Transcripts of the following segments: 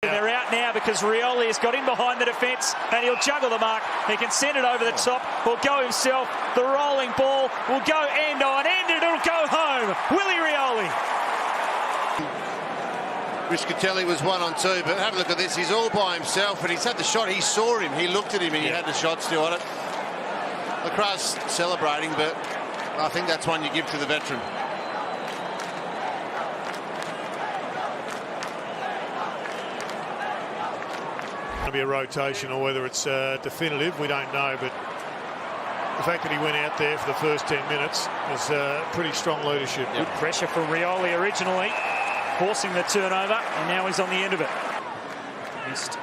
And they're out now because Rioli has got in behind the defence and he'll juggle the mark. He can send it over the top or go himself. The rolling ball will go end on end and it'll go home. Willie Rioli. Riscatelli was 1-on-2, but have a look at this. He's all by himself, and he's had the shot. He saw him. He looked at him, and he had the shot still on it. Lacrosse celebrating, but I think that's one you give to the veteran. It'll be a rotation, or whether it's definitive, we don't know. But the fact that he went out there for the first 10 minutes was pretty strong leadership. Good pressure from Rioli originally, forcing the turnover, and now he's on the end of it. Missed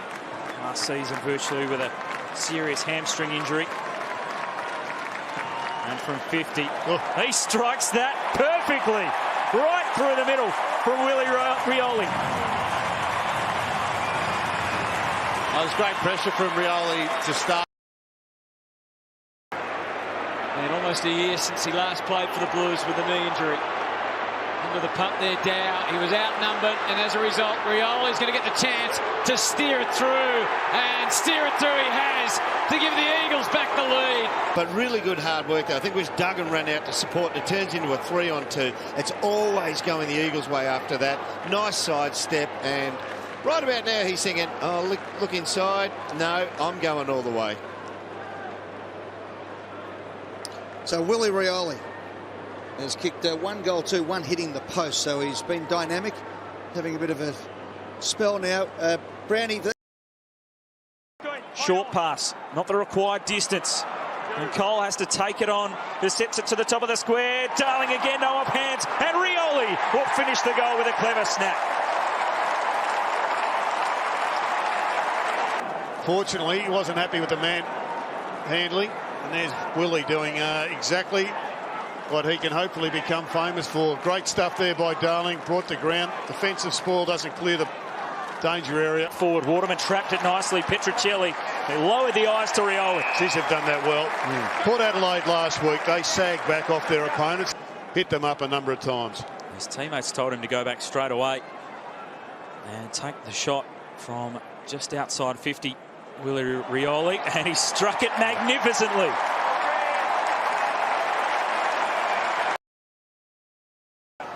last season virtually with a serious hamstring injury. And from 50, he strikes that perfectly, right through the middle from Willie Rioli. That was great pressure from Rioli to start. And almost a year since he last played for the Blues with a knee injury. Under the pump there, Dow. He was outnumbered, and as a result, Rioli's going to get the chance to steer it through, and steer it through he has to give the Eagles back the lead. But really good hard work there. I think it was Duggan ran out to support, and it turns into a 3-on-2. It's always going the Eagles' way after that. Nice side step, and right about now he's thinking, oh, look inside. No, I'm going all the way. So Willie Rioli has kicked 1 goal, 2-1 hitting the post, so he's been dynamic, having a bit of a spell now. Brownie. Short pass, not the required distance. And Cole has to take it on, who sets it to the top of the square. Darling again, no off hands, and Rioli will finish the goal with a clever snap. Fortunately, he wasn't happy with the man handling, and there's Willie doing exactly what he can hopefully become famous for. Great stuff there by Darling, brought to ground. Defensive spoil doesn't clear the danger area. Forward, Waterman trapped it nicely. Petruccelli, they lowered the eyes to Rioli. These have done that well. Port Adelaide last week, they sagged back off their opponents, hit them up a number of times. His teammates told him to go back straight away and take the shot from just outside 50. Willie Rioli, and he struck it magnificently.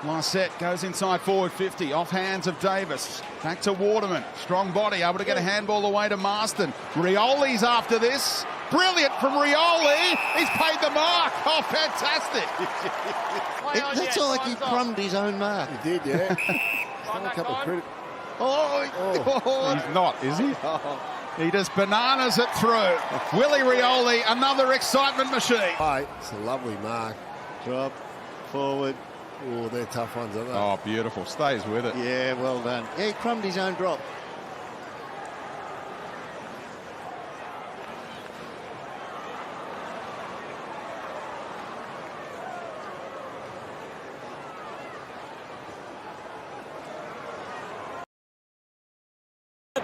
Last set goes inside forward 50, off hands of Davis. Back to Waterman, strong body, able to get a handball away to Marston. Rioli's after this. Brilliant from Rioli. He's paid the mark. Oh, fantastic. That's like he crumbed his own mark. He did, yeah. a couple of He's not, is he? He just bananas it through. Willie Rioli, another excitement machine. It's a lovely mark. Drop, forward. Oh, they're tough ones, aren't they? Oh, beautiful. Stays with it. Yeah, well done. Yeah, he crumbed his own drop.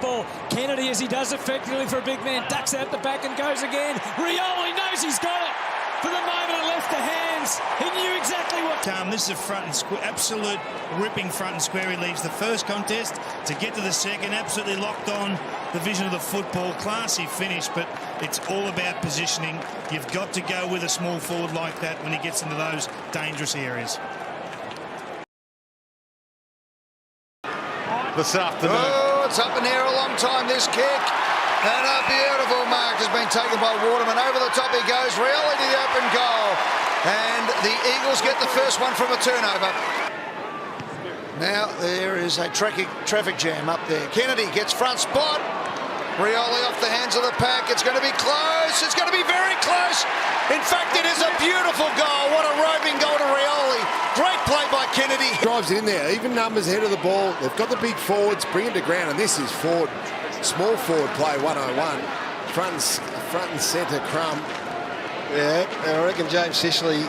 Ball. Kennedy, as he does effectively for a big man, ducks out the back and goes again. Rioli knows he's got it. For the moment, it left the hands. He knew exactly what. This is a front and square, absolute ripping front and square. He leaves the first contest to get to the second, absolutely locked on the vision of the football. Classy finish, but it's all about positioning. You've got to go with a small forward like that when he gets into those dangerous areas. This afternoon. Oh, it's up in the air a long time, this kick. And a beautiful mark has been taken by Waterman. Over the top he goes. Rioli to the open goal. And the Eagles get the first one from a turnover. Now there is a traffic jam up there. Kennedy gets front spot. Rioli off the hands of the pack. It's going to be close. It's going to be very close. In fact, it is a beautiful goal. What a roving goal to Rioli. Great play by Kennedy. Drives it in there. Even numbers ahead of the ball. They've got the big forwards. Bring it to ground. And this is forward. Small forward play 101. Front and centre Crum. Yeah, I reckon James Sicily.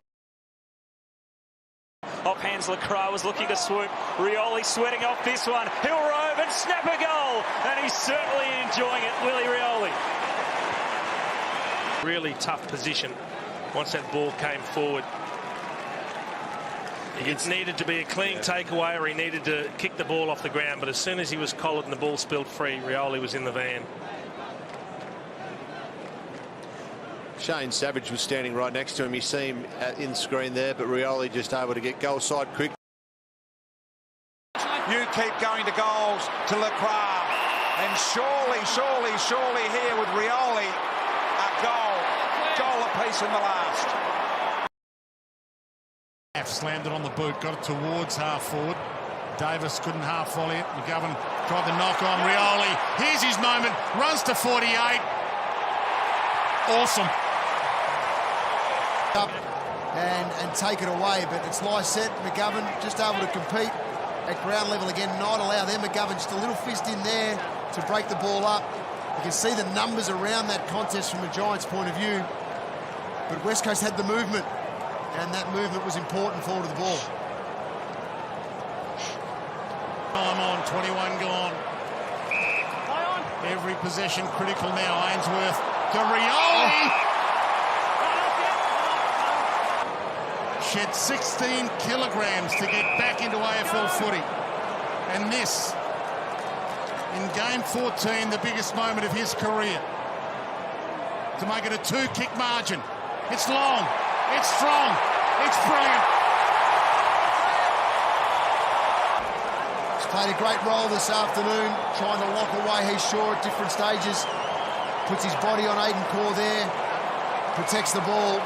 Off hands, Lacroix was looking to swoop. Rioli sweating off this one. He'll rove and snap a goal. And he's certainly enjoying it, Willie Rioli. Really tough position once that ball came forward. It needed to be a clean takeaway, or he needed to kick the ball off the ground. But as soon as he was collared and the ball spilled free, Rioli was in the van. Shane Savage was standing right next to him. You see him in screen there, but Rioli just able to get goal side quick. You keep going to goals to Lacroix. And surely here with Rioli, a goal apiece in the last. Slammed it on the boot, got it towards half forward. Davis couldn't half volley it. McGovern tried the knock on Rioli. Here's his moment, runs to 48. Awesome. Up and take it away, but it's Lysette, McGovern just able to compete at ground level again, not allow them. McGovern just a little fist in there to break the ball up. You can see the numbers around that contest from a Giants point of view, but West Coast had the movement, and that movement was important forward to the ball. Time on, 21 gone. Every possession critical now. Ainsworth to Rioli. Shed 16 kilograms to get back into AFL footy. And this, in game 14, the biggest moment of his career, to make it a 2-kick margin. It's long, it's strong, it's brilliant. He's played a great role this afternoon, trying to lock away. He's sure at different stages. Puts his body on Aiden Core there, protects the ball,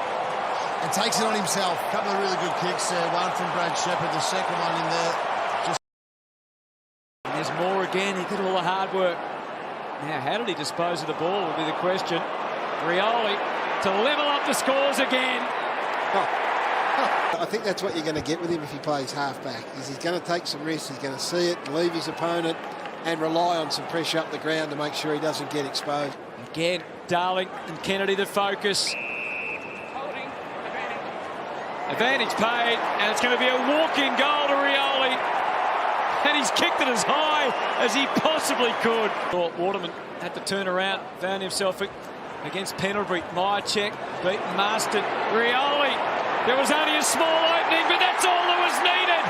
and takes it on himself. A couple of really good kicks there. One from Brad Shepherd, the second one in there. And there's more again. He did all the hard work. Now, how did he dispose of the ball will be the question. Rioli to level up the scores again. I think that's what you're going to get with him if he plays halfback. He's going to take some risks. He's going to see it, leave his opponent, and rely on some pressure up the ground to make sure he doesn't get exposed. Again, Darling and Kennedy the focus. Advantage paid, and it's going to be a walk-in goal to Rioli. And he's kicked it as high as he possibly could. Waterman had to turn around, found himself against Pendlebury. Myercheck beat Marston. Rioli, there was only a small opening, but that's all that was needed.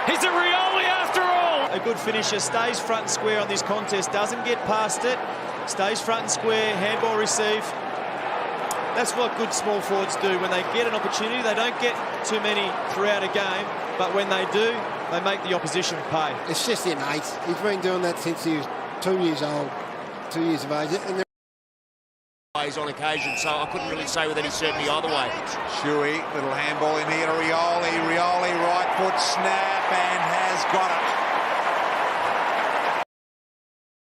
He's a Rioli after all. A good finisher, stays front and square on this contest, doesn't get past it, stays front and square, handball receive. That's what good small forwards do. When they get an opportunity, they don't get too many throughout a game, but when they do, they make the opposition pay. It's just innate. He's been doing that since he was 2 years old, 2 years of age. And on occasion, so I couldn't really say with any certainty either way. Shuey, little handball in here to Rioli. Rioli, right foot snap, and has got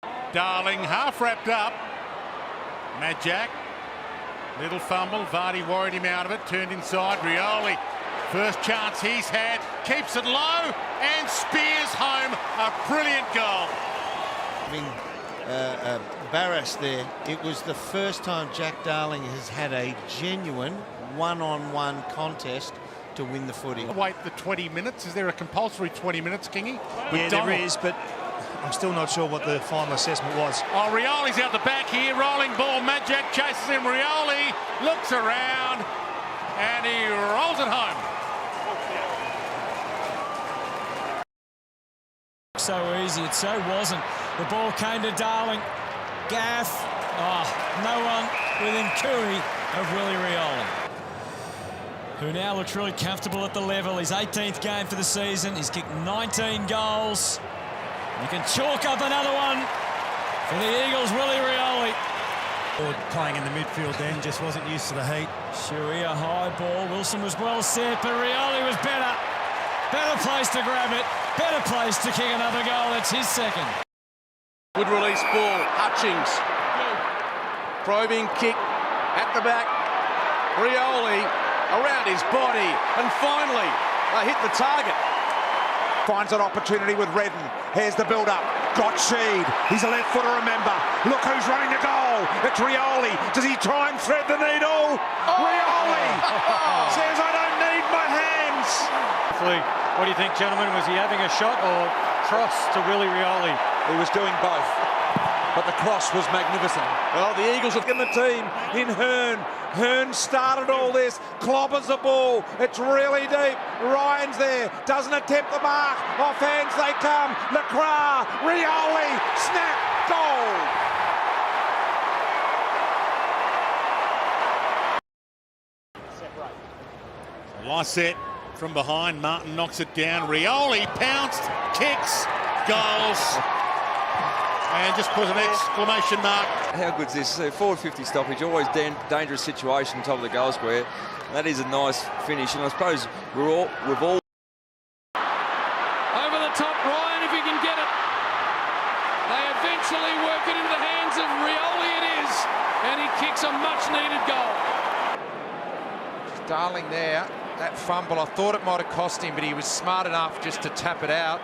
it. Darling, half wrapped up. Majak. Little fumble, Vardy worried him out of it, turned inside, Rioli, first chance he's had, keeps it low and spears home a brilliant goal. Barras there, it was the first time Jack Darling has had a genuine one-on-one contest to win the footy. Wait the 20 minutes, is there a compulsory 20 minutes, Kingy? Yeah, there is, but I'm still not sure what the final assessment was. Oh, Rioli's out the back here, rolling ball, Majak chases him, Rioli looks around and he rolls it home. So easy, it so wasn't. The ball came to Darling. Gaff, no one within cooey of Willie Rioli, who now looks really comfortable at the level. His 18th game for the season. He's kicked 19 goals. You can chalk up another one for the Eagles, Willie Rioli. Playing in the midfield then, just wasn't used to the heat. Shuey, a high ball. Wilson was well set, but Rioli was better. Better place to grab it. Better place to kick another goal. That's his second. Good release ball, Hutchings. Probing kick at the back. Rioli around his body, and finally they hit the target. Finds an opportunity with Redden. Here's the build-up. Got Sheed. He's a left footer, remember. Look who's running the goal. It's Rioli. Does he try and thread the needle? Rioli says, I don't need my hands. What do you think, gentlemen? Was he having a shot or cross to Willie Rioli? He was doing both. but the cross was magnificent. Well, the Eagles have given the team in Hearn. Hearn started all this, clobbers the ball. It's really deep. Ryan's there, doesn't attempt the mark. Off hands they come. Lacroix, Rioli, snap, goal. Lysette from behind. Martin knocks it down. Rioli pounced, kicks, goals. And just put an exclamation mark. How good's this? Forward 50 stoppage, always dangerous situation, top of the goal square. That is a nice finish, and I suppose we've all... Over the top, Ryan, if he can get it. They eventually work it into the hands of Rioli, it is. And he kicks a much-needed goal. Darling there, that fumble, I thought it might have cost him, but he was smart enough just to tap it out.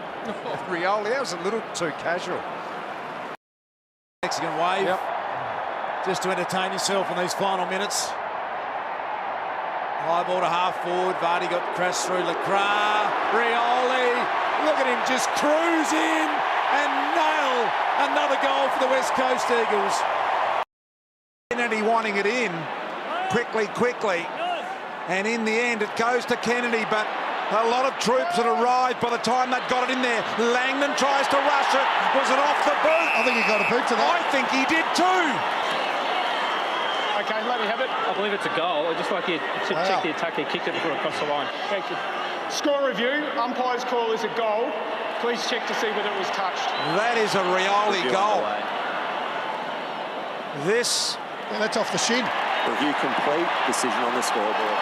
Rioli, that was a little too casual. Mexican wave, just to entertain yourself in these final minutes. High ball to half forward. Vardy got crashed through. Lacroix, Rioli. Look at him just cruise in and nail another goal for the West Coast Eagles. Kennedy wanting it in quickly. And in the end, it goes to Kennedy, but a lot of troops had arrived by the time they'd got it in there. Langdon tries to rush it. Was it off the boot? I think he got a boot to that. I think he did too. Okay, let me have it. I believe it's a goal. I just like you to check the attack. He kicked it before it crossed the line. Thank you. Score review. Umpire's call is a goal. Please check to see whether it was touched. That is a Rioli goal. This... Yeah, that's off the shin. Review complete. Decision on the scoreboard.